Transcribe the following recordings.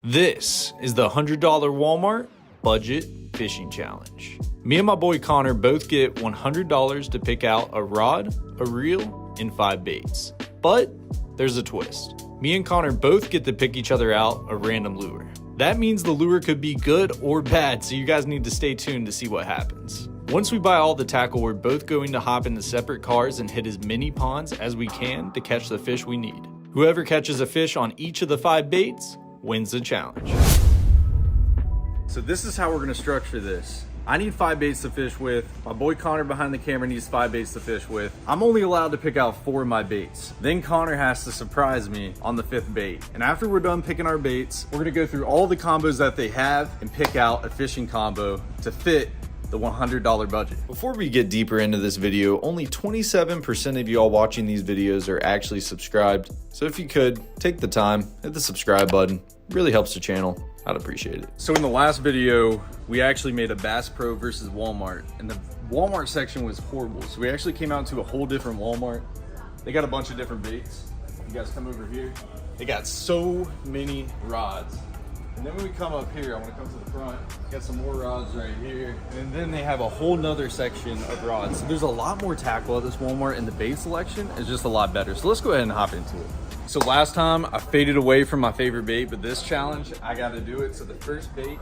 This is the $100 Walmart Budget Fishing Challenge. Me and my boy Connor both get $100 to pick out a rod, a reel, and 5 baits. But there's a twist. Me and Connor both get to pick each other out a random lure. That means the lure could be good or bad, so you guys need to stay tuned to see what happens. Once we buy all the tackle, we're both going to hop into separate cars and hit as many ponds as we can to catch the fish we need. Whoever catches a fish on each of the 5 baits wins the challenge. So this is how we're gonna structure this. I need 5 baits to fish with. My boy Connor behind the camera needs 5 baits to fish with. I'm only allowed to pick out 4 of my baits. Then Connor has to surprise me on the 5th bait. And after we're done picking our baits, we're gonna go through all the combos that they have and pick out a fishing combo to fit the $100 budget. Before we get deeper into this video, only 27% of y'all watching these videos are actually subscribed. So if you could, take the time, hit the subscribe button. It really helps the channel. I'd appreciate it. So in the last video, we actually made a Bass Pro versus Walmart, and the Walmart section was horrible. So we actually came out to a whole different Walmart. They got a bunch of different baits. You guys come over here. They got so many rods. And then when we come up here, I want to come to the front, got some more rods right here. And then they have a whole nother section of rods. So there's a lot more tackle at this Walmart, and the bait selection is just a lot better. So let's go ahead and hop into it. So last time I faded away from my favorite bait, but this challenge, I got to do it. So the first bait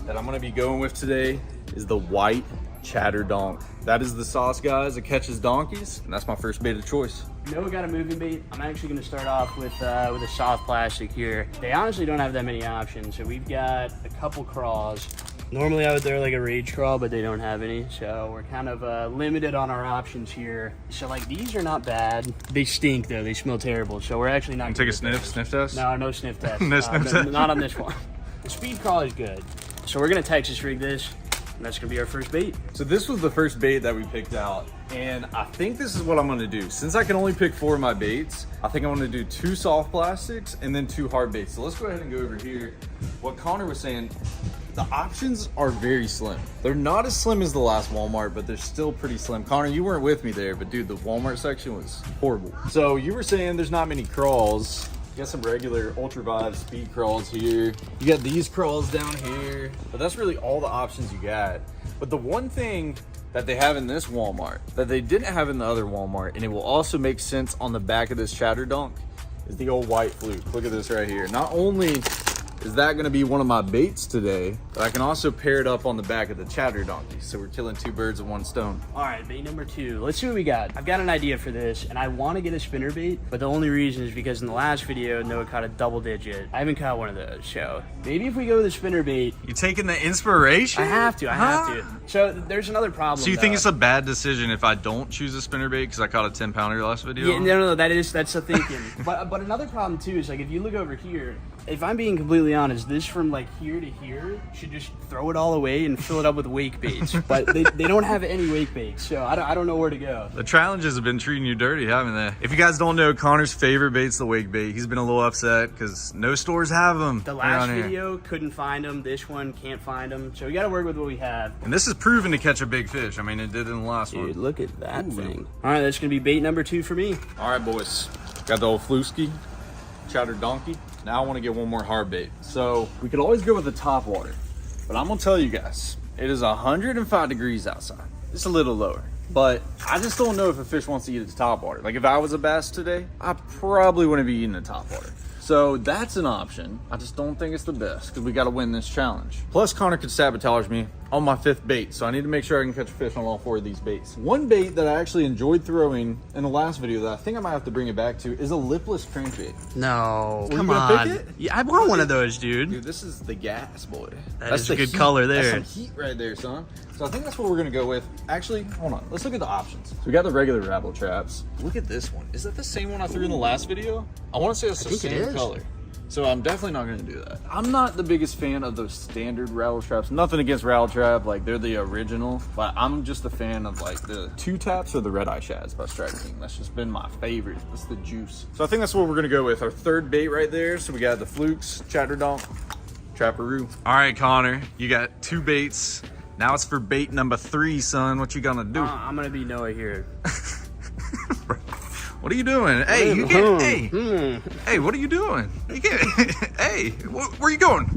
that I'm going to be going with today is the white chatter donk. That is the sauce, guys. It catches donkeys, and that's my first bait of choice. You know, we got a moving bait. I'm actually going to start off with a soft plastic here. They honestly don't have that many options. So we've got a couple craws. Normally I would throw like a rage crawl, but they don't have any. So we're kind of limited on our options here. So like these are not bad. They stink though. They smell terrible. So we're actually not Take a sniff test? No, no sniff test. No sniff test. Not on this one. The speed crawl is good. So we're going to Texas rig this. And that's gonna be our first bait. So this was the first bait that we picked out, and I think this is what I'm gonna do. Since I can only pick 4 of my baits, I think I'm gonna do 2 soft plastics and then 2 hard baits. So let's go ahead and go over here. What Connor was saying, the options are very slim. They're not as slim as the last Walmart, but they're still pretty slim. Connor, you weren't with me there, but dude, the Walmart section was horrible. So you were saying there's not many crawls. You got some regular Ultra Vibe speed crawls here. You got these crawls down here, but that's really all the options you got. But the one thing that they have in this Walmart that they didn't have in the other Walmart, and it will also make sense on the back of this chatter donk, is the old white fluke. Look at this right here. Not only is that gonna be one of my baits today, but I can also pair it up on the back of the chatter donkey. So we're killing 2 birds with 1 stone. All right, bait number 2. Let's see what we got. I've got an idea for this, and I want to get a spinner bait, but the only reason is because in the last video, Noah caught a double digit. I haven't caught one of those, so maybe if we go with a spinner bait. You taking the inspiration? I have to. So there's another problem. So you think it's a bad decision if I don't choose a spinner bait because I caught a 10-pounder last video? Yeah, no, that's the thinking. but another problem too is like if you look over here, if I'm being completely honest, this from like here to here should just throw it all away and fill it up with wake baits. But they don't have any wake baits, so I don't know where to go. The challenges have been treating you dirty, haven't they? If you guys don't know, Connor's favorite bait's the wake bait. He's been a little upset because no stores have them. The last video couldn't find them. This one can't find them. So we got to work with what we have. And this is proven to catch a big fish. I mean, it did in the last one. Dude, look at that thing. All right, that's going to be bait number 2 for me. All right, boys. Got the old flusky, chatter donkey. Now I want to get one more hard bait. So we could always go with the top water, but I'm gonna tell you guys, it is 105 degrees outside. It's a little lower, but I just don't know if a fish wants to eat at the top water. Like if I was a bass today, I probably wouldn't be eating the top water. So that's an option. I just don't think it's the best because we got to win this challenge. Plus Connor could sabotage me on my 5th bait. So I need to make sure I can catch a fish on all 4 of these baits. One bait that I actually enjoyed throwing in the last video that I think I might have to bring it back to is a lipless crankbait. No, Come on. Pick it? Yeah, I want one of those, dude. Dude, this is the gas, boy. That's a good heat. color there. That's some heat right there, son. So I think that's what we're gonna go with. Actually, hold on. Let's look at the options. So we got the regular Rabble traps. Look at this one. Is that the same one I threw in the last video? I want to say it's the same color. So I'm definitely not going to do that. I'm not the biggest fan of those standard rattle traps. Nothing against rattle trap, like they're the original, but I'm just a fan of like the 2 taps or the red eye shads by Strike King. That's just been my favorite. That's the juice. So I think that's what we're going to go with. Our 3rd bait right there. So we got the flukes, chatter donk, trapperoo. All right, Connor, you got 2 baits. Now it's for bait number 3, son. What you gonna do? I'm gonna be Noah here. What are you doing? Hey, you can't. Hey, what are you doing? You can't. Hey, where are you going?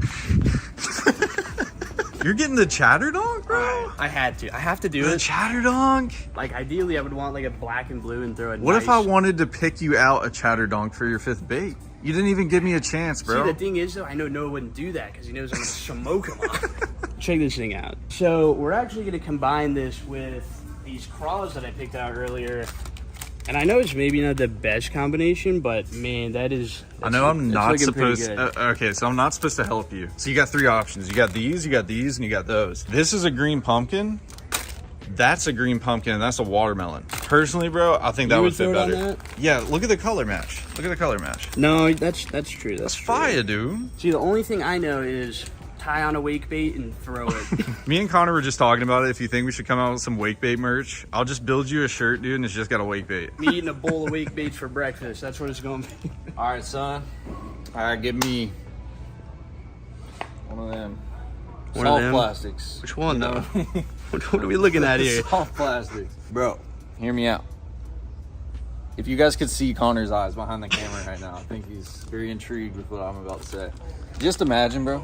You're getting the Chatterdog, bro? I had to. I have to do The it. Chatterdog? Like, ideally, I would want like a black and blue and throw it. What if I wanted to pick you out a Chatterdog for your 5th bait? You didn't even give me a chance, bro. See, the thing is, though, I know Noah wouldn't do that because he knows I'm going to smoke him off. Check this thing out. So we're actually going to combine this with these craws that I picked out earlier. And I know it's maybe not the best combination, but man, I know I'm not supposed okay, so I'm not supposed to help you. So you got 3 options. You got these, and you got those. This is a green pumpkin. That's a green pumpkin, and that's a watermelon. Personally, bro, I think that would fit better. Yeah, look at the color match. Look at the color match. No, that's true. That's fire, dude. See, the only thing I know is tie on a wake bait and throw it. Me and Connor were just talking about it. If you think we should come out with some wake bait merch, I'll just build you a shirt, dude, and it's just got a wake bait. Me eating a bowl of wake baits for breakfast. That's what it's going to be. All right, son. All right, give me one of them. Soft plastics. Which one, though? What are we looking at here? Soft plastics. Bro, hear me out. If you guys could see Connor's eyes behind the camera right now, I think he's very intrigued with what I'm about to say. Just imagine, bro.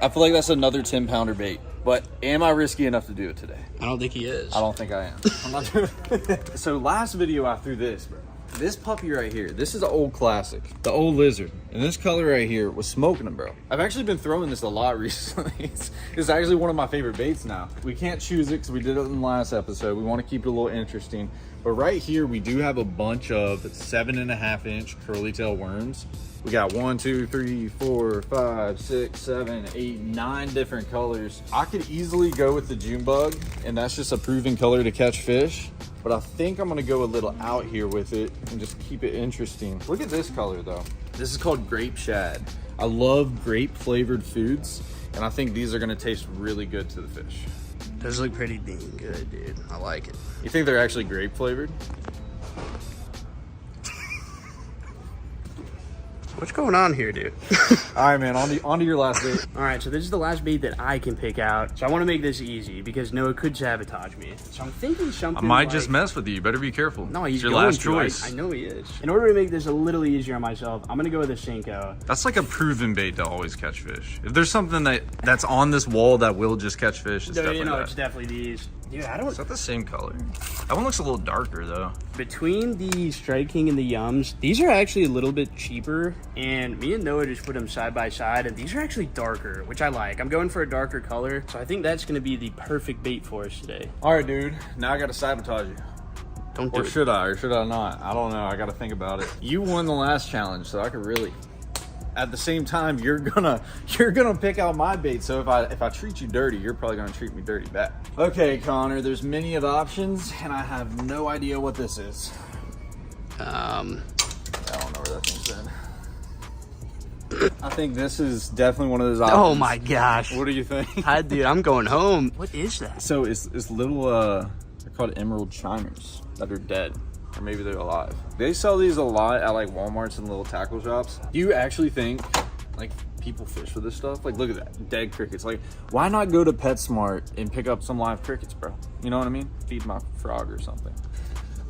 I feel like that's another 10-pounder bait. But am I risky enough to do it today? I don't think he is. I don't think I am. I'm not doing it. So last video I threw this, bro. This puppy right here, this is an old classic, the old lizard. And this color right here was smoking them, bro. I've actually been throwing this a lot recently. It's actually one of my favorite baits now. We can't choose it because we did it in the last episode. We want to keep it a little interesting. But right here, we do have a bunch of 7.5-inch curly tail worms. We got 1, 2, 3, 4, 5, 6, 7, 8, 9 different colors. I could easily go with the June bug, and that's just a proven color to catch fish. But I think I'm gonna go a little out here with it and just keep it interesting. Look at this color though. This is called grape shad. I love grape flavored foods, and I think these are gonna taste really good to the fish. Those look pretty dang good, dude. I like it. You think they're actually grape flavored? What's going on here, dude? All right, man, on to your last bait. All right, so this is the last bait that I can pick out. So I want to make this easy because Noah could sabotage me. So I'm thinking something I might just mess with you. You better be careful. No, he's your going last to. choice. I know he is. In order to make this a little easier on myself, I'm going to go with a Senko. That's like a proven bait to always catch fish. If there's something that's on this wall that will just catch fish, it's definitely that. It's definitely these. Dude, I don't... Is that the same color? That one looks a little darker, though. Between the Strike King and the Yums, these are actually a little bit cheaper, and me and Noah just put them side by side, and these are actually darker, which I like. I'm going for a darker color, so I think that's going to be the perfect bait for us today. All right, dude. Now I got to sabotage you. Don't do it. Or should I not? I don't know. I got to think about it. You won the last challenge, so I could really... At the same time, you're gonna pick out my bait. So if I treat you dirty, you're probably gonna treat me dirty back. Okay, Connor, there's many of options, and I have no idea what this is. I don't know where that thing's in. I think this is definitely one of those options. Oh my gosh! What do you think? Dude, I'm going home. What is that? So it's little they're called emerald chimers that are dead. Or maybe they're alive. They sell these a lot at like Walmarts and little tackle shops. Do you actually think like people fish with this stuff? Like, look at that, dead crickets. Like, why not go to PetSmart and pick up some live crickets, bro? You know what I mean? Feed my frog or something.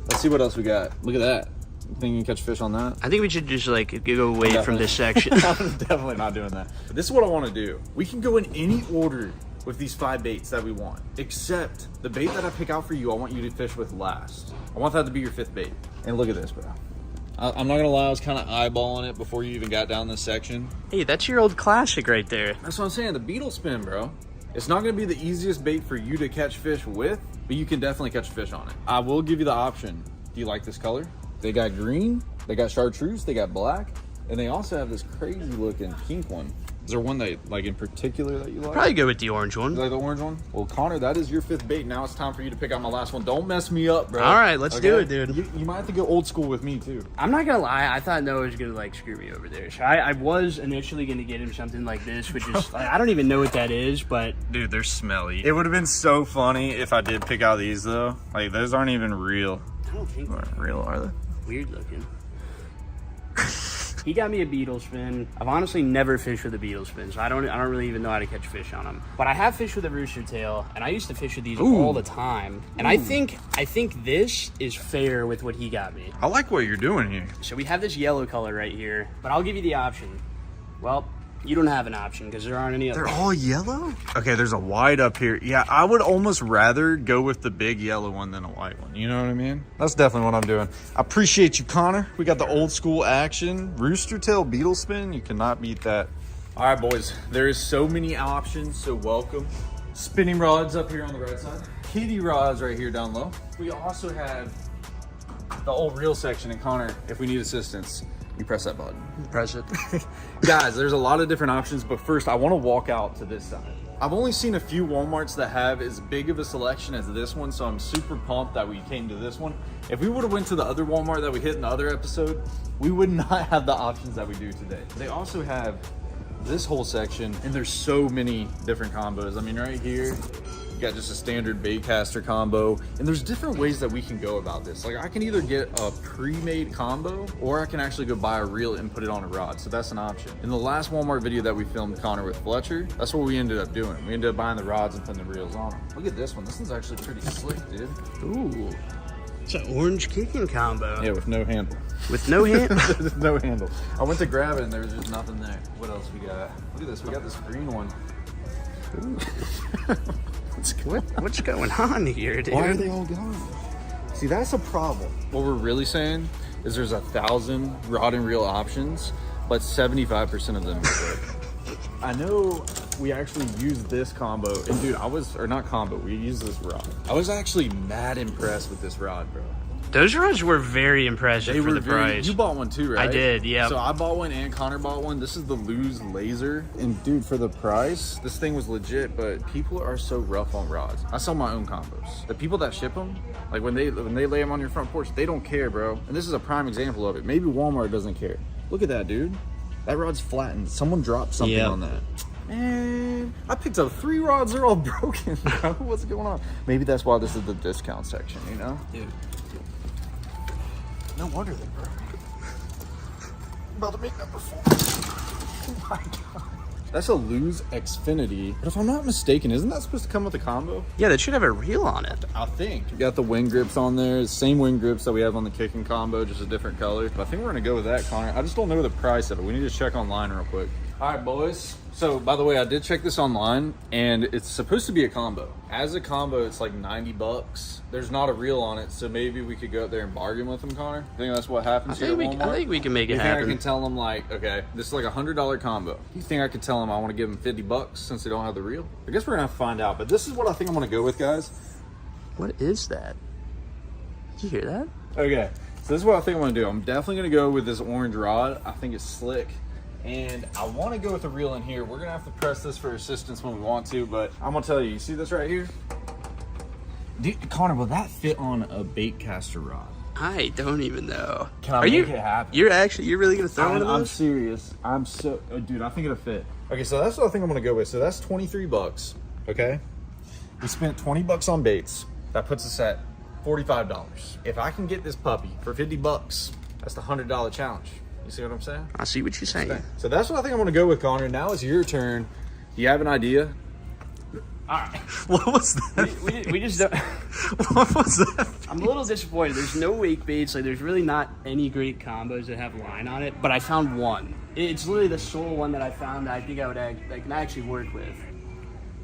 Let's see what else we got. Look at that. You think you can catch fish on that? I think we should just like go away from this section. I'm definitely not doing that. But this is what I want to do. We can go in any order with these 5 baits that we want, except the bait that I pick out for you, I want you to fish with last. I want that to be your 5th bait. And look at this, bro. I'm not gonna lie, I was kind of eyeballing it before you even got down this section. Hey, that's your old classic right there. That's what I'm saying, the beetle spin, bro. It's not gonna be the easiest bait for you to catch fish with, but you can definitely catch fish on it. I will give you the option. Do you like this color? They got green, they got chartreuse, they got black, and they also have this crazy looking pink one. Is there one that, like, in particular that you like? Probably go with the orange one. You like the orange one? Well, Connor, that is your 5th bait. Now it's time for you to pick out my last one. Don't mess me up, bro. All right, let's do it, dude. You might have to go old school with me, too. I'm not going to lie. I thought Noah was going to, like, screw me over there. So I was initially going to get him something like this, which is, like, I don't even know what that is, but... Dude, they're smelly. It would have been so funny if I did pick out these, though. Like, those aren't even real. I don't think They aren't real, are they? Weird looking. He got me a beetle spin. I've honestly never fished with a beetle spin, so I don't really even know how to catch fish on them. But I have fished with a rooster tail, and I used to fish with these all the time. And I think this is fair with what he got me. I like what you're doing here. So we have this yellow color right here, but I'll give you the option. Well, you don't have an option because there aren't any other. They're all yellow? Okay, there's a white up here. Yeah, I would almost rather go with the big yellow one than a white one. You know what I mean? That's definitely what I'm doing. I appreciate you, Connor. We got the old school action. Rooster tail beetle spin. You cannot beat that. All right, boys, there is so many options, so welcome. Spinning rods up here on the right side. Kitty rods right here down low. We also have the old reel section, and Connor, if we need assistance, you press that button. Press it. Guys, there's a lot of different options, but first I want to walk out to this side. I've only seen a few Walmarts that have as big of a selection as this one, so I'm super pumped that we came to this one. If we would have went to the other Walmart that we hit in the other episode, we would not have the options that we do today. They also have this whole section, and there's so many different combos. I mean, right here, you got just a standard bait caster combo, and there's different ways that we can go about this. Like, I can either get a pre-made combo, or I can actually go buy a reel and put it on a rod, so that's an option. In the last Walmart video that we filmed Connor with Fletcher, that's what we ended up doing. We ended up buying the rods and putting the reels on them. Look at this one. This one's actually pretty slick, dude. Ooh. It's an orange kicking combo. Yeah, with no handle. With no hand? With no handle. I went to grab it and there was just nothing there. What else we got? Look at this. We got this green one. What's going on here, dude? Why are they all gone? See, that's a problem. What we're really saying is there's 1,000 rod and reel options, but 75% of them are good. I know we actually used this combo, and dude, we used this rod. I was actually mad impressed with this rod, bro. Those rods were very impressive for the price. You bought one too, right? I did, yeah. So I bought one and Connor bought one. This is the Luz Laser. And dude, for the price, this thing was legit, but people are so rough on rods. I sell my own combos. The people that ship them, like when they lay them on your front porch, they don't care, bro. And this is a prime example of it. Maybe Walmart doesn't care. Look at that, dude. That rod's flattened. Someone dropped something on that. Man, I picked up 3 rods. They're all broken, bro. What's going on? Maybe that's why this is the discount section, you know? Dude. No wonder they broke. I'm about to make number 4. Oh my god. That's a Luz Xfinity. But if I'm not mistaken, isn't that supposed to come with a combo? Yeah, that should have a reel on it. I think. You got the wing grips on there. The same wing grips that we have on the kicking combo, just a different color. But I think we're going to go with that, Connor. I just don't know the price of it. We need to check online real quick. All right, boys. So, by the way, I did check this online, and it's supposed to be a combo. As a combo, it's like 90 bucks. There's not a reel on it, so maybe we could go out there and bargain with them, Connor. I think that's what happens here at Walmart. I think we can make it happen. You think I can tell them, like, okay, this is like $100 combo. You think I could tell them I want to give them 50 bucks since they don't have the reel? I guess we're going to have to find out, but this is what I think I'm going to go with, guys. What is that? Did you hear that? Okay, so this is what I think I'm going to do. I'm definitely going to go with this orange rod. I think it's slick. And I want to go with a reel in here. We're going to have to press this for assistance when we want to, but I'm going to tell you, you see this right here? Dude, Connor, will that fit on a bait caster rod? I don't even know. Can I make it happen? You're really going to throw one of those? I'm serious. Dude, I think it'll fit. Okay, so that's what I think I'm going to go with. So that's 23 bucks, okay? We spent 20 bucks on baits. That puts us at $45. If I can get this puppy for 50 bucks, that's the $100 challenge. You see what I'm saying? I see what you're saying. Okay. So that's what I think I'm going to go with, Connor. Now it's your turn. Do you have an idea? All right. What was that? We just don't. What was that? I'm a little disappointed. There's no wake baits. Like, there's really not any great combos that have line on it. But I found one. It's literally the sole one that I found that I think I can actually work with.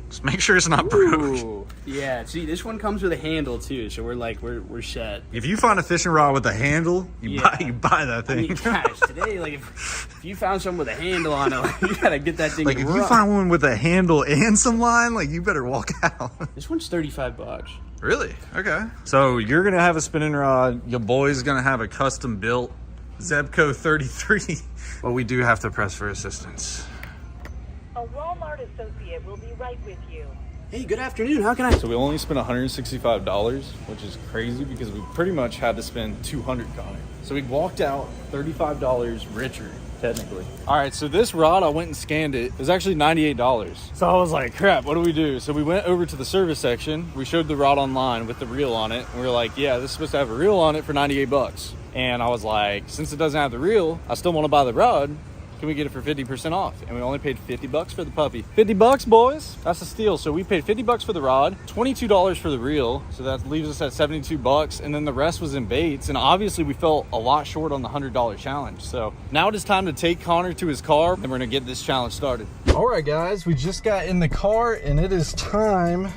Just make sure it's not broke. Ooh. Yeah. See, this one comes with a handle too, so we're set. If you find a fishing rod with a handle, you buy that thing. I mean, guys, today, like, if you found something with a handle on it, like, you gotta get that thing. Like, if you find one with a handle and some line, like, you better walk out. This one's $35. Really? Okay. So you're gonna have a spinning rod. Your boy's gonna have a custom built Zebco 33. But we do have to press for assistance. A Walmart associate will be right with you. Hey, good afternoon. How can I? So we only spent $165, which is crazy because we pretty much had to spend $200 on it. So we walked out $35 richer, technically. All right, so this rod, I went and scanned it. It was actually $98. So I was like, crap, what do we do? So we went over to the service section. We showed the rod online with the reel on it. And we were like, yeah, this is supposed to have a reel on it for 98 bucks. And I was like, since it doesn't have the reel, I still want to buy the rod. Can we get it for 50% off? And we only paid 50 bucks for the puppy. 50 bucks, boys. That's a steal. So we paid 50 bucks for the rod, $22 for the reel. So that leaves us at 72 bucks. And then the rest was in baits. And obviously we felt a lot short on the $100 challenge. So now it is time to take Connor to his car and we're gonna get this challenge started. All right, guys, we just got in the car and it is time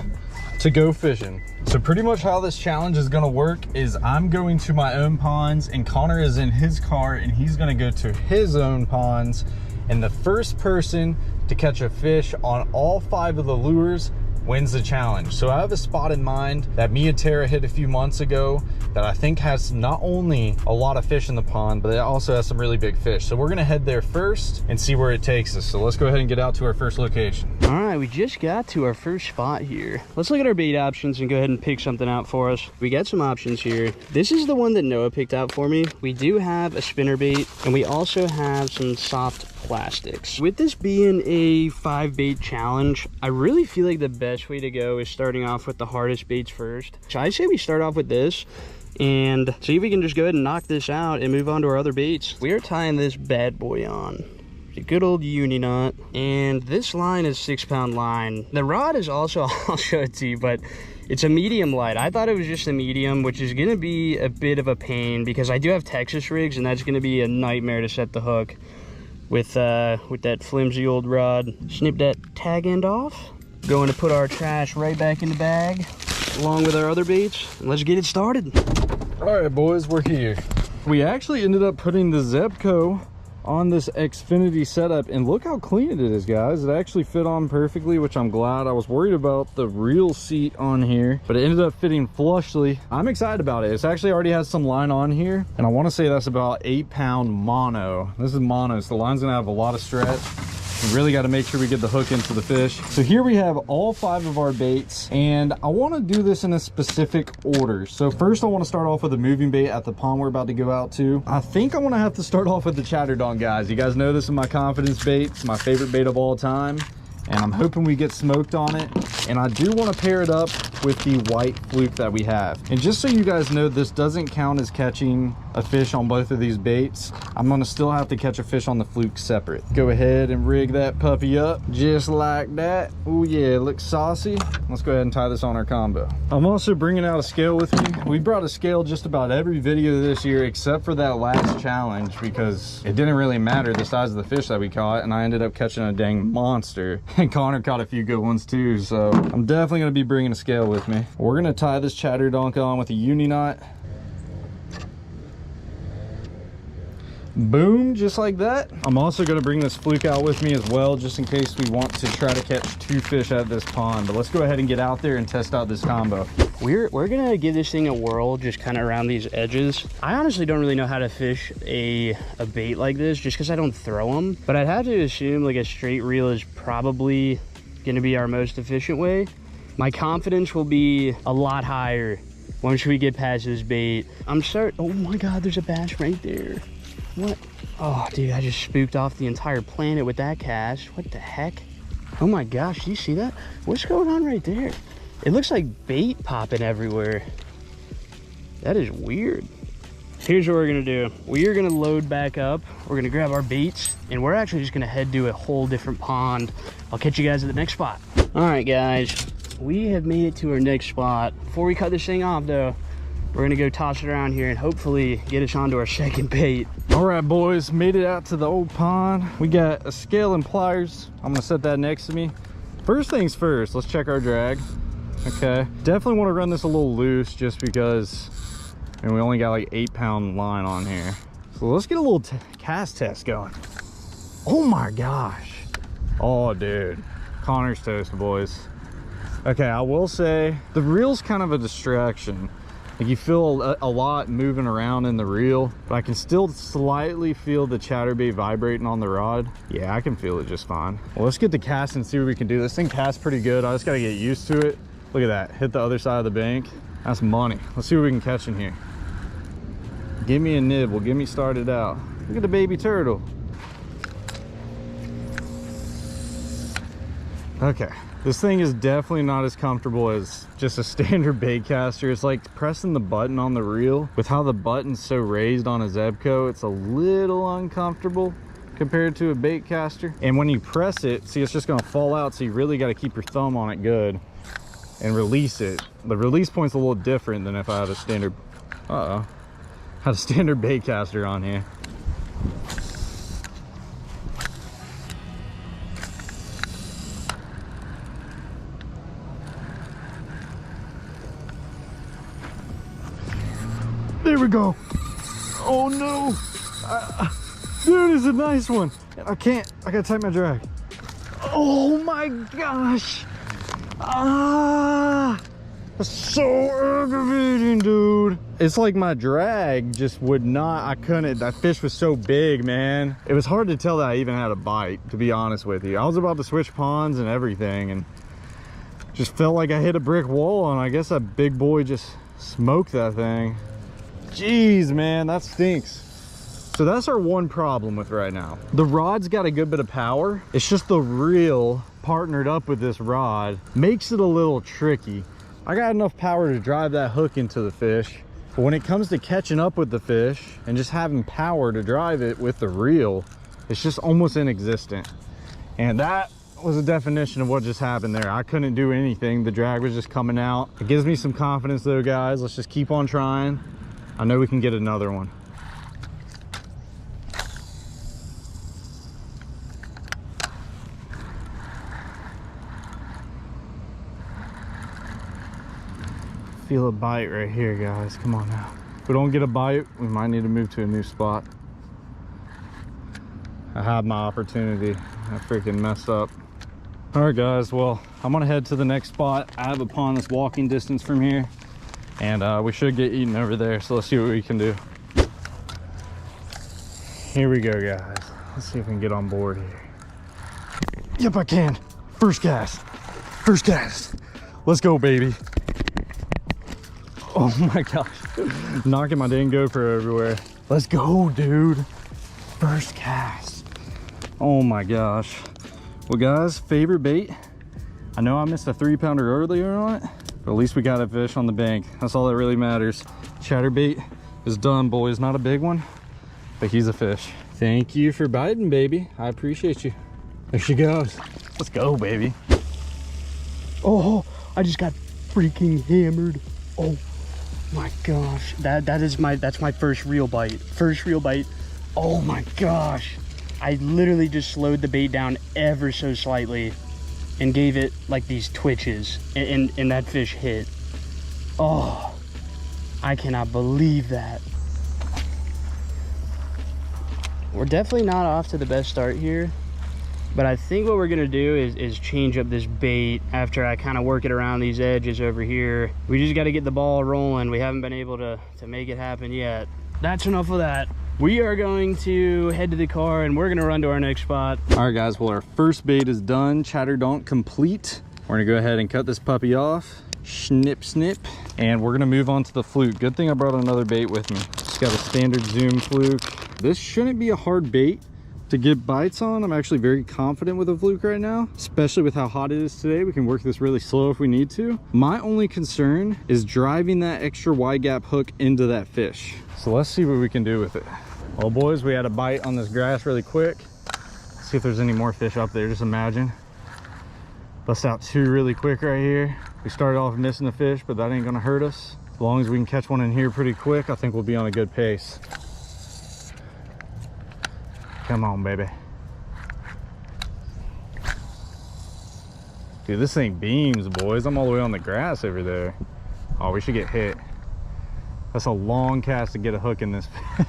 to go fishing. So pretty much how this challenge is gonna work is I'm going to my own ponds and Connor is in his car and he's gonna go to his own ponds, and the first person to catch a fish on all 5 of the lures wins the challenge. So I have a spot in mind that me and Tara hit a few months ago that I think has not only a lot of fish in the pond, but it also has some really big fish. So we're gonna head there first and see where it takes us. So let's go ahead and get out to our first location. All right, we just got to our first spot here. Let's look at our bait options and go ahead and pick something out for us. We got some options here. This is the one that Noah picked out for me. We do have a spinner bait and we also have some soft plastics. With this being a 5 bait challenge, I really feel like the best way to go is starting off with the hardest baits first. So I say we start off with this and see if we can just go ahead and knock this out and move on to our other baits. We are tying this bad boy on. A good old uni knot, and this line is 6-pound line. The rod is also, I'll show it to you, but it's a medium light. I thought it was just a medium, which is gonna be a bit of a pain because I do have Texas rigs and that's gonna be a nightmare to set the hook with that flimsy old rod. Snip that tag end off. Going to put our trash right back in the bag along with our other baits, and let's get it started. All right, boys, we're here. We actually ended up putting the Zebco on this Xfinity setup, and look how clean it is, guys. It actually fit on perfectly, which I'm glad. I was worried about the reel seat on here, but it ended up fitting flushly. I'm excited about it. It's actually already has some line on here, and I want to say that's about 8-pound mono. This is mono, so the line's gonna have a lot of stretch. We really got to make sure we get the hook into the fish. So here we have all 5 of our baits, and I want to do this in a specific order. So first I want to start off with a moving bait at the pond we're about to go out to. I think I'm going to have to start off with the Chatterdon, guys. You guys know this is my confidence bait. It's my favorite bait of all time, and I'm hoping we get smoked on it. And I do want to pair it up with the white fluke that we have. And just so you guys know, this doesn't count as catching a fish on both of these baits. I'm gonna still have to catch a fish on the fluke separate. Go ahead and rig that puppy up just like that. Oh yeah, it looks saucy. Let's go ahead and tie this on our combo. I'm also bringing out a scale with me. We brought a scale just about every video this year except for that last challenge because it didn't really matter the size of the fish that we caught, and I ended up catching a dang monster. And Connor caught a few good ones too, so I'm definitely gonna be bringing a scale with me. We're gonna tie this Chatterdon on with a uni knot. Boom, just like that. I'm also going to bring this fluke out with me as well, just in case we want to try to catch 2 fish at this pond. But let's go ahead and get out there and test out this combo. We're gonna give this thing a whirl just kind of around these edges. I honestly don't really know how to fish a bait like this just because I don't throw them, but I'd have to assume like a straight reel is probably gonna be our most efficient way. My confidence will be a lot higher once we get past this bait. Oh my god, there's a bass right there. What? Oh, dude, I just spooked off the entire planet with that cast. What the heck? Oh my gosh, do you see that? What's going on right there? It looks like bait popping everywhere. That is weird. Here's what we're gonna do. We are gonna load back up. We're gonna grab our baits, and we're actually just gonna head to a whole different pond. I'll catch you guys at the next spot. All right, guys, we have made it to our next spot. Before we cut this thing off, though, we're gonna go toss it around here and hopefully get us onto our second bait. All right, boys, made it out to the old pond. We got a scale and pliers. I'm gonna set that next to me. First things first, let's check our drag. Okay, definitely want to run this a little loose just because we only got like 8-pound line on here. So let's get a little cast test going. Oh my gosh. Oh dude, Connor's toast, boys. Okay, I will say the reel's kind of a distraction. Like you feel a lot moving around in the reel, but I can still slightly feel the chatterbait vibrating on the rod. Yeah, I can feel it just fine. Well, let's get the cast and see what we can do. This thing casts pretty good. I just gotta get used to it. Look at that, hit the other side of the bank. That's money. Let's see what we can catch in here. Give me a nibble, get me started out. Look at the baby turtle. Okay, this thing is definitely not as comfortable as just a standard bait caster. It's like pressing the button on the reel. With how the button's so raised on a Zebco, it's a little uncomfortable compared to a bait caster. And when you press it, see, it's just gonna fall out, so you really got to keep your thumb on it good and release it. The release point's a little different than if I had a standard had a standard bait caster on here. There we go. Oh no. Dude, it's a nice one. I gotta tighten my drag. Oh my gosh. That's so aggravating, dude. It's like my drag just would not, I couldn't, that fish was so big, man. It was hard to tell that I even had a bite, to be honest with you. I was about to switch ponds and everything, and just felt like I hit a brick wall, and I guess that big boy just smoked that thing. Jeez, man, that stinks. So that's our one problem with right now. The rod's got a good bit of power. It's just the reel partnered up with this rod makes it a little tricky. I got enough power to drive that hook into the fish, but when it comes to catching up with the fish and just having power to drive it with the reel, it's just almost inexistent. And that was a definition of what just happened there. I couldn't do anything. The drag was just coming out. It gives me some confidence though, guys. Let's just keep on trying. I know we can get another one. Feel a bite right here, guys. Come on now. If we don't get a bite, we might need to move to a new spot. I had my opportunity. I freaking messed up. All right, guys. Well, I'm gonna head to the next spot. I have a pond that's walking distance from here, and we should get eaten over there. So let's see what we can do. Here we go, guys. Let's see if we can get on board here. Yep, I can. First cast. First cast. Let's go, baby. Oh my gosh, knocking my dang GoPro everywhere. Let's go, dude. First cast. Oh my gosh. Well, guys, favorite bait. I know I missed a 3-pounder earlier on it, but at least we got a fish on the bank. That's all that really matters. Chatterbait is done, boys. Not a big one, but he's a fish. Thank you for biting, baby. I appreciate you. There she goes. Let's go, baby. Oh, I just got freaking hammered. Oh my gosh, that's my first real bite. First real bite. Oh my gosh, I literally just slowed the bait down ever so slightly and gave it like these twitches, and that fish hit. Oh, I cannot believe that. We're definitely not off to the best start here, but I think what we're gonna do is change up this bait after I kind of work it around these edges over here. We just got to get the ball rolling. We haven't been able to make it happen yet. That's enough of that. We are going to head to the car and we're gonna run to our next spot. All right, guys, well, our first bait is done. Chatterdonk complete. We're gonna go ahead and cut this puppy off. Snip, snip. And we're gonna move on to the fluke. Good thing I brought another bait with me. Just got a standard Zoom fluke. This shouldn't be a hard bait to get bites on. I'm actually very confident with a fluke right now, especially with how hot it is today. We can work this really slow if we need to. My only concern is driving that extra wide gap hook into that fish. So let's see what we can do with it. Well, boys, we had a bite on this grass really quick. Let's see if there's any more fish up there. Just imagine. Bust out 2 really quick right here. We started off missing the fish, but that ain't gonna hurt us. As long as we can catch one in here pretty quick, I think we'll be on a good pace. Come on, baby. Dude, this thing beams, boys. I'm all the way on the grass over there. Oh, we should get hit. That's a long cast to get a hook in this fish.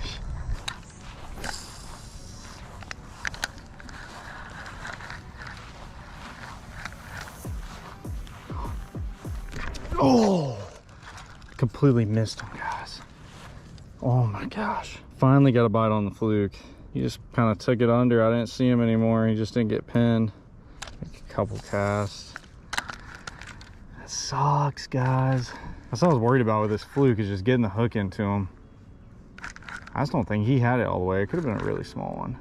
Oh, completely missed him, guys. Oh my gosh. Finally got a bite on the fluke. He just kind of took it under. I didn't see him anymore. He just didn't get pinned. Make a couple casts. That sucks, guys. That's what I was worried about with this fluke, is just getting the hook into him. I just don't think he had it all the way. It could have been a really small one.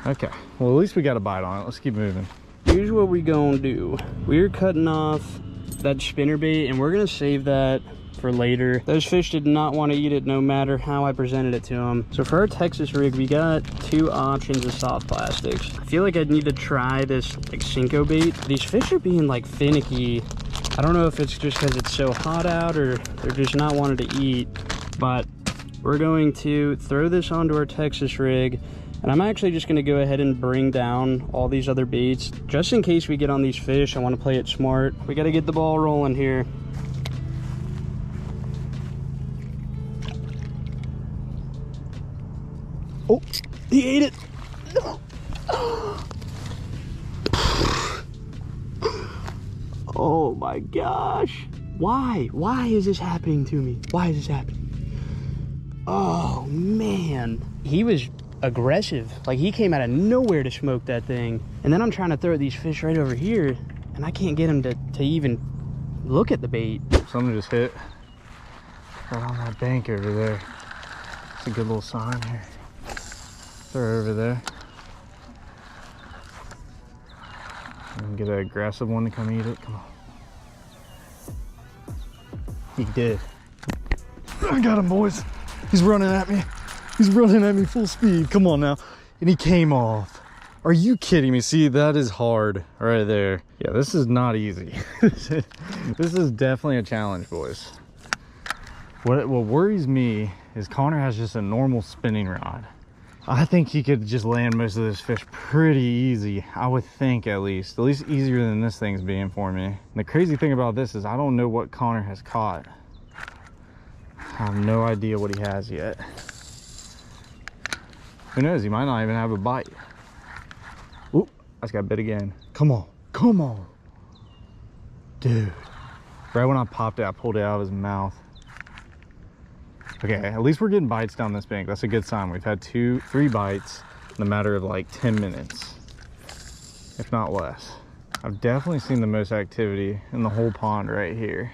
Okay, well, at least we got a bite on it. Let's keep moving. here's what we gonna do. We're cutting off that spinnerbait and we're gonna save that for later. Those fish did not want to eat it no matter how I presented it to them. So for our Texas rig, we got 2 options of soft plastics. I feel like I need to try this like Senko bait. These fish are being like finicky. I don't know if it's just because it's so hot out or they're just not wanting to eat, but we're going to throw this onto our Texas rig. And I'm actually just gonna go ahead and bring down all these other baits. Just in case we get on these fish, I wanna play it smart. We gotta get the ball rolling here. Oh, he ate it. No. Oh my gosh. Why? Why is this happening to me? Why is this happening? Oh man. He was aggressive. Like he came out of nowhere to smoke that thing. And then I'm trying to throw these fish right over here and I can't get him to even look at the bait. Something just hit right on that bank over there. It's a good little sign here. Throw her over there. And get an aggressive one to come eat it. Come on. He did. I got him, boys. He's running at me. He's running at me full speed. Come on now. And he came off. Are you kidding me? See, that is hard right there. Yeah, this is not easy. This is definitely a challenge, boys. What worries me is Connor has just a normal spinning rod. I think he could just land most of this fish pretty easy. I would think at least easier than this thing's being for me. And the crazy thing about this is I don't know what Connor has caught. I have no idea what he has yet. Who knows, he might not even have a bite. Oop, I just got bit again. Come on, come on. Dude, right when I popped it, I pulled it out of his mouth. Okay, at least we're getting bites down this bank. That's a good sign. We've had 2-3 bites in a matter of like 10 minutes, if not less. I've definitely seen the most activity in the whole pond right here.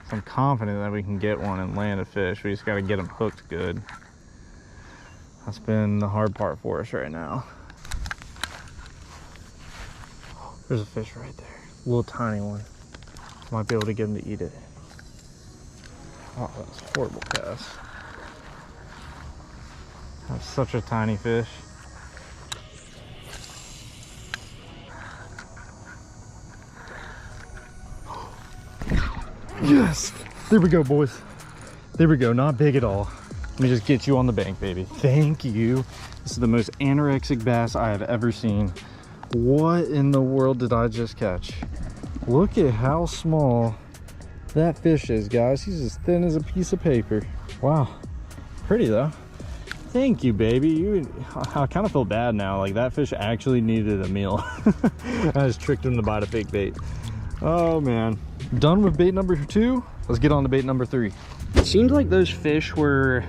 So I'm confident that we can get one and land a fish. We just got to get them hooked good. That's been the hard part for us right now. There's a fish right there, a little tiny one. Might be able to get him to eat it. Oh, that's a horrible cast. That's such a tiny fish. Yes! There we go, boys. There we go, not big at all. Let me just get you on the bank, baby. Thank you. This is the most anorexic bass I have ever seen. What in the world did I just catch? Look at how small that fish is, guys. He's as thin as a piece of paper. Wow, pretty though. Thank you, baby. I kind of feel bad now. Like that fish actually needed a meal. I just tricked him to bite a fake bait. Oh man. Done with bait number 2. Let's get on to bait number 3. It seems like those fish were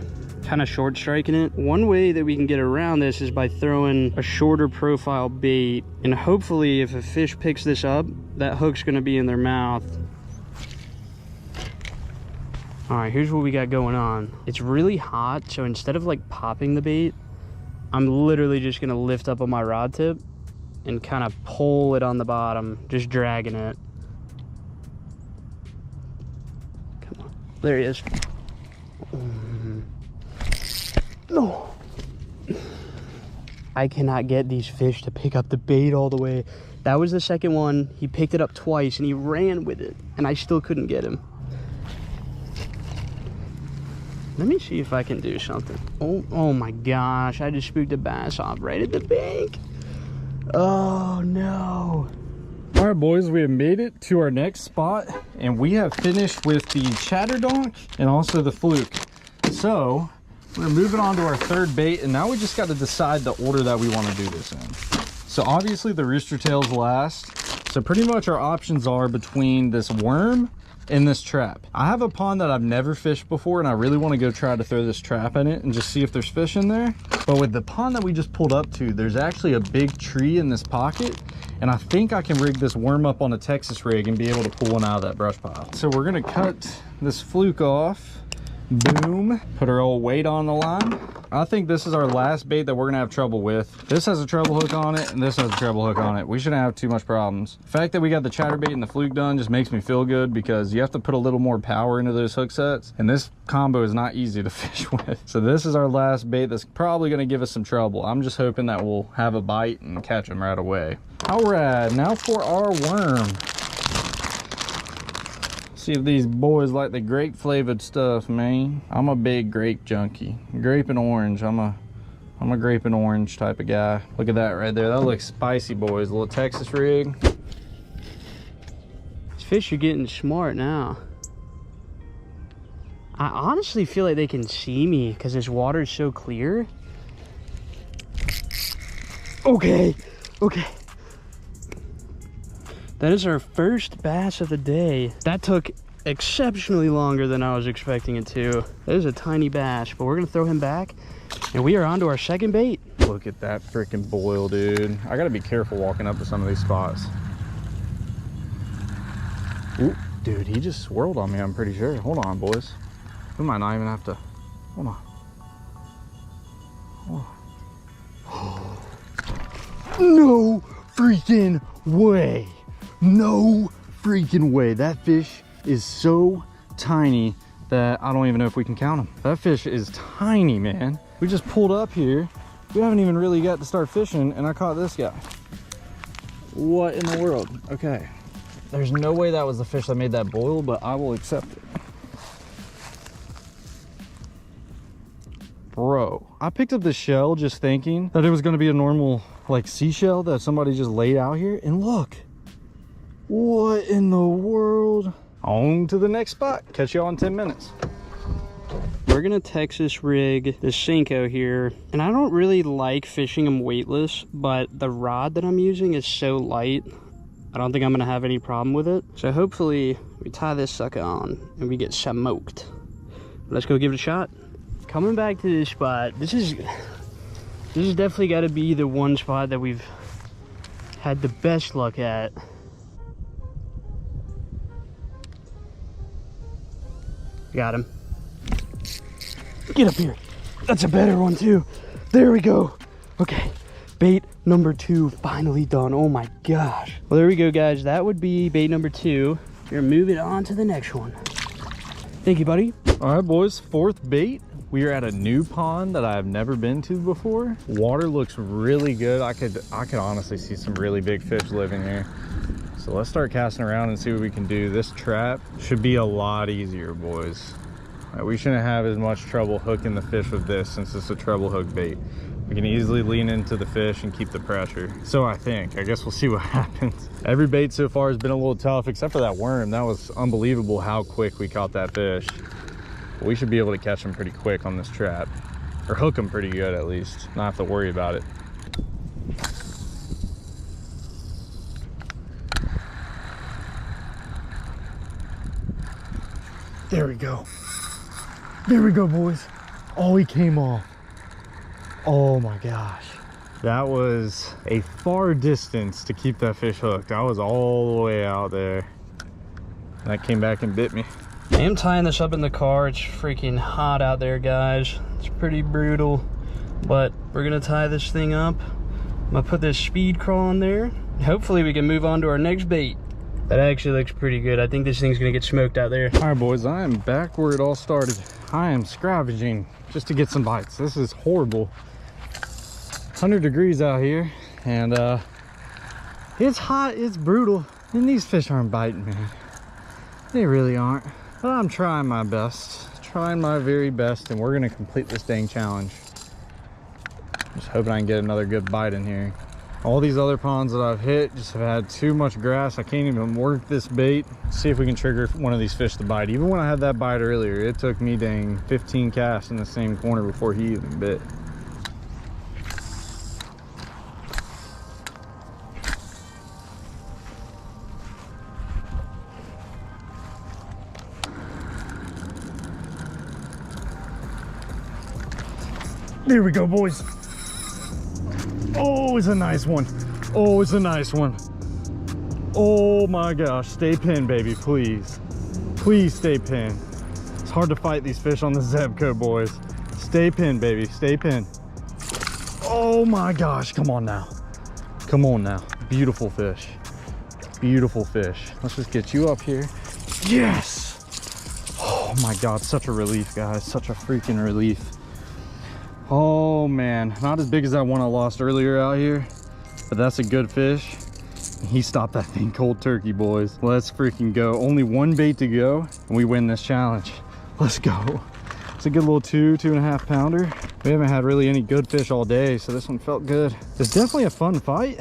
kind of short striking it. One way that we can get around this is by throwing a shorter profile bait, and hopefully if a fish picks this up, that hook's going to be in their mouth. All right, here's what we got going on. It's really hot, so instead of like popping the bait, I'm literally just gonna lift up on my rod tip and kind of pull it on the bottom, just dragging it. Come on, there he is. No. I cannot get these fish to pick up the bait all the way. That was the second one. He picked it up twice and he ran with it, and I still couldn't get him. Let me see if I can do something. Oh my gosh, I just spooked a bass off right at the bank. Oh no. All right, boys, we have made it to our next spot, and we have finished with the chatterdonk and also the fluke. So we're moving on to our third bait, and now we just got to decide the order that we want to do this in. So obviously the rooster tail's last. So pretty much our options are between this worm in this trap. I have a pond that I've never fished before, and I really want to go try to throw this trap in it and just see if there's fish in there. But with the pond that we just pulled up to, there's actually a big tree in this pocket, and I think I can rig this worm up on a Texas rig and be able to pull one out of that brush pile. So we're gonna cut this fluke off, Boom. Put our old weight on the line. I think this is our last bait that we're gonna have trouble with. This has a treble hook on it, and this has a treble hook on it. We shouldn't have too much problems. The fact that we got the chatterbait and the fluke done just makes me feel good, because you have to put a little more power into those hook sets, and this combo is not easy to fish with. So this is our last bait that's probably gonna give us some trouble. I'm just hoping that we'll have a bite and catch him right away. All right, now for our worm. See if these boys like the grape flavored stuff, man. I'm a big grape junkie. Grape and orange. I'm a grape and orange type of guy. Look at that right there. That looks spicy, boys. A little Texas rig. These fish are getting smart now. I honestly feel like they can see me because this water is so clear. Okay. That is our first bass of the day. That took exceptionally longer than I was expecting it to. That is a tiny bass, but we're gonna throw him back, and we are on to our second bait. Look at that freaking boil, dude. I gotta be careful walking up to some of these spots. Ooh, dude, he just swirled on me, I'm pretty sure. Hold on, boys. We might not even have to, hold on. Oh. No freaking way. No freaking way. That fish is so tiny that I don't even know if we can count him. That fish is tiny, man. We just pulled up here. We haven't even really got to start fishing, and I caught this guy. What in the world? Okay. There's no way that was the fish that made that boil, but I will accept it. Bro, I picked up this shell just thinking that it was gonna be a normal like seashell that somebody just laid out here, and look. What in the world? On to the next spot. Catch y'all in 10 minutes. We're gonna Texas rig the Senko here, and I don't really like fishing them weightless, but the rod that I'm using is so light, I don't think I'm gonna have any problem with it. So hopefully we tie this sucker on and we get smoked. Let's go give it a shot. Coming back to this spot, this is definitely gotta be the one spot that we've had the best luck at. Got him. Get up here. That's a better one too. There we go. Okay, bait number 2 finally done. Oh my gosh. Well, there we go, guys. That would be bait number 2. We're moving on to the next one. Thank you, buddy. All right, boys, 4th bait. We are at a new pond that I've never been to before. Water looks really good. I could honestly see some really big fish living here. So let's start casting around and see what we can do. This trap should be a lot easier, boys. We shouldn't have as much trouble hooking the fish with this, since it's a treble hook bait. We can easily lean into the fish and keep the pressure. So I guess we'll see what happens. Every bait so far has been a little tough, except for that worm. That was unbelievable how quick we caught that fish. We should be able to catch them pretty quick on this trap, or hook them pretty good at least, not have to worry about it. There we go. There we go, boys. Oh, he came off. Oh my gosh. That was a far distance to keep that fish hooked. I was all the way out there. That came back and bit me. I am tying this up in the car. It's freaking hot out there, guys. It's pretty brutal, but we're gonna tie this thing up. I'm gonna put this speed crawl on there. Hopefully we can move on to our next bait. That actually looks pretty good. I think this thing's gonna get smoked out there. All right, boys, I am back where it all started. I am scavenging just to get some bites. This is horrible. 100 degrees out here, and it's hot, it's brutal, and these fish aren't biting, man. They really aren't. But I'm trying my best, trying my very best, and we're gonna complete this dang challenge. Just hoping I can get another good bite in here. All these other ponds that I've hit just have had too much grass. I can't even work this bait. See if we can trigger one of these fish to bite. Even when I had that bite earlier, it took me dang 15 casts in the same corner before he even bit. There we go, boys. Oh, it's a nice one. Oh, it's a nice one. Oh my gosh, stay pinned, baby, please. Please stay pinned. It's hard to fight these fish on the Zebco, boys. Stay pinned, baby, stay pinned. Oh my gosh, come on now. Come on now, beautiful fish. Beautiful fish. Let's just get you up here. Yes! Oh my God, such a relief, guys, such a freaking relief. Oh man, not as big as that one I lost earlier out here, but that's a good fish. He stopped that thing cold turkey, boys. Let's freaking go. Only one bait to go and we win this challenge. Let's go. It's a good little 2.5 pounder. We haven't had really any good fish all day, so this one felt good. It's definitely a fun fight.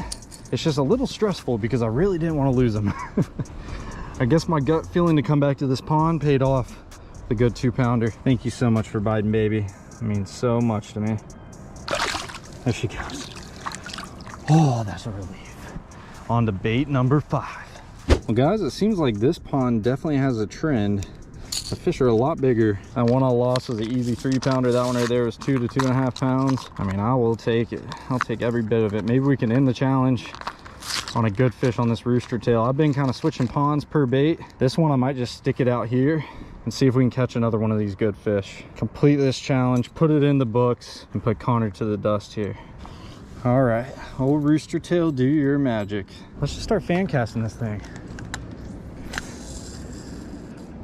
It's just a little stressful because I really didn't want to lose them. I guess my gut feeling to come back to this pond paid off. The good 2-pounder. Thank you so much for biting, baby. It means so much to me. There she goes. Oh, that's a relief. On to bait number 5. Well guys, it seems like this pond definitely has a trend. The fish are a lot bigger. That one I lost was an easy 3-pounder. That one right there was 2 to 2.5 pounds. I mean, I will take it. I'll take every bit of it. Maybe we can end the challenge on a good fish on this rooster tail. I've been kind of switching ponds per bait. This one I might just stick it out here and see if we can catch another one of these good fish. Complete this challenge, put it in the books, and put Connor to the dust here. All right, old rooster tail, do your magic. Let's just start fan casting this thing.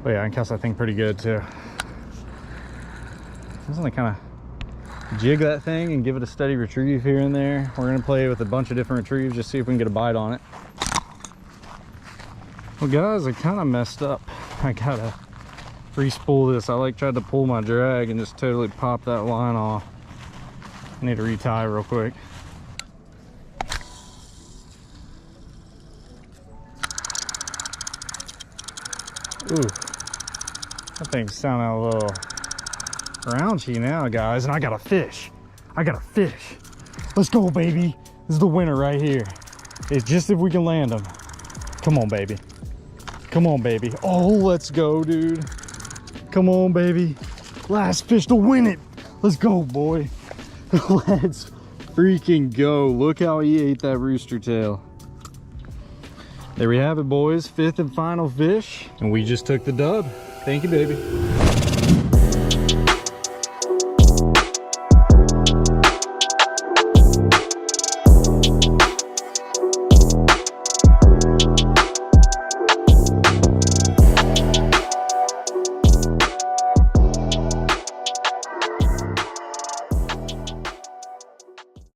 Oh yeah, I can cast that thing pretty good too. I'm just gonna kind of jig that thing and give it a steady retrieve here and there. We're gonna play with a bunch of different retrieves, just see if we can get a bite on it. Well guys, I kind of messed up. I gotta re-spool this. I tried to pull my drag and just totally pop that line off. I need to retie real quick. Ooh, that thing's sounding a little raunchy now, guys. And I got a fish. I got a fish. Let's go, baby. This is the winner right here. It's just if we can land them. Come on, baby. Come on, baby. Oh, let's go, dude. Come on, baby. Last fish to win it. Let's go, boy. Let's freaking go. Look how he ate that rooster tail. There we have it, boys. 5th and final fish. And we just took the dub. Thank you, baby.